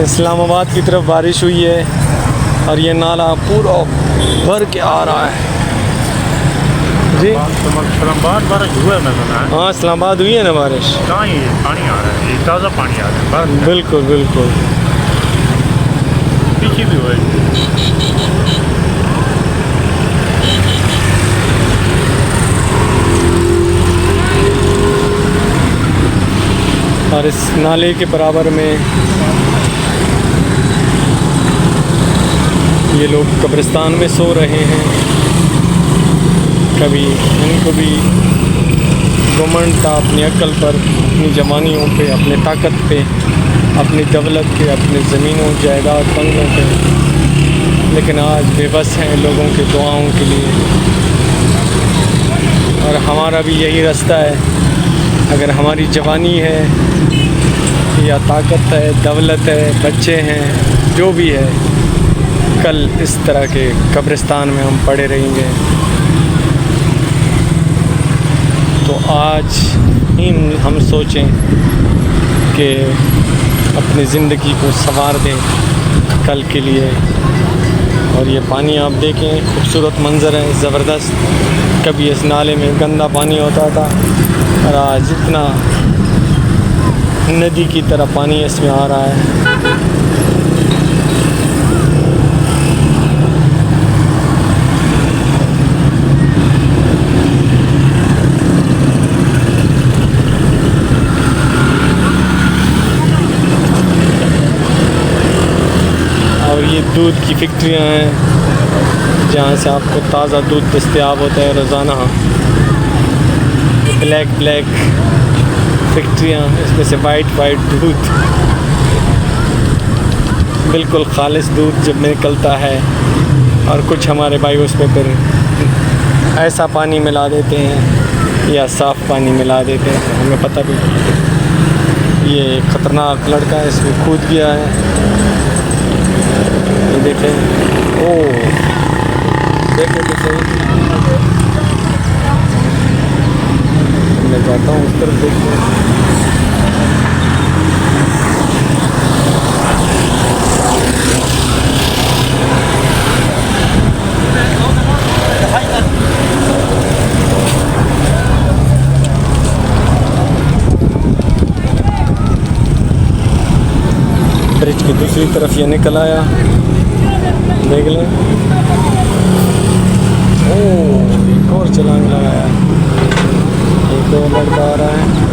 इस्लामाबाद की तरफ बारिश हुई है और ये नाला पूरा भर के आ रहा है जी। इस्लामाबाद बारिश हुआ है, हाँ इस्लामाबाद हुई है ना बारिश। कहाँ ये पानी आ रहा है, ये ताज़ा पानी आ रहा है। बिल्कुल बिल्कुल पीछे भी हुआ है। और इस नाले के बराबर में ये लोग कब्रिस्तान में सो रहे हैं। कभी इनको भी घमंड था अपनी अक्ल पर, अपनी जवानियों पे, अपने ताकत पे, अपनी दौलत पे, अपनी ज़मीनों जायदाद बंगलों पे, लेकिन आज बेबस हैं लोगों के दुआओं के लिए। और हमारा भी यही रास्ता है, अगर हमारी जवानी है या ताकत है, दौलत है, बच्चे हैं, जो भी है, कल इस तरह के कब्रिस्तान में हम पड़े रहेंगे। तो आज ही हम सोचें कि अपनी ज़िंदगी को संवार दें कल के लिए। और ये पानी आप देखें, खूबसूरत मंज़र है, ज़बरदस्त। कभी इस नाले में गंदा पानी होता था और आज इतना नदी की तरह पानी इसमें आ रहा है। और ये दूध की फैक्ट्रियाँ हैं जहाँ से आपको ताज़ा दूध दस्तयाब होता है रोज़ाना। ब्लैक फैक्ट्रियाँ, इसमें से वाइट दूध, बिल्कुल खालिस दूध जब निकलता है। और कुछ हमारे भाई उस पर फिर ऐसा पानी मिला देते हैं या साफ़ पानी मिला देते हैं, हमें पता भी नहीं। ये ख़तरनाक लड़का है, इसमें कूद गया है। ये देखें, ओह देखें तो सही, मैं जाता हूँ उस तरफ देखते हैं। ब्रिज की दूसरी तरफ ये निकल आया, देख लें। ओह एक और छलांग लगाया, एक और लड़का आ रहा है।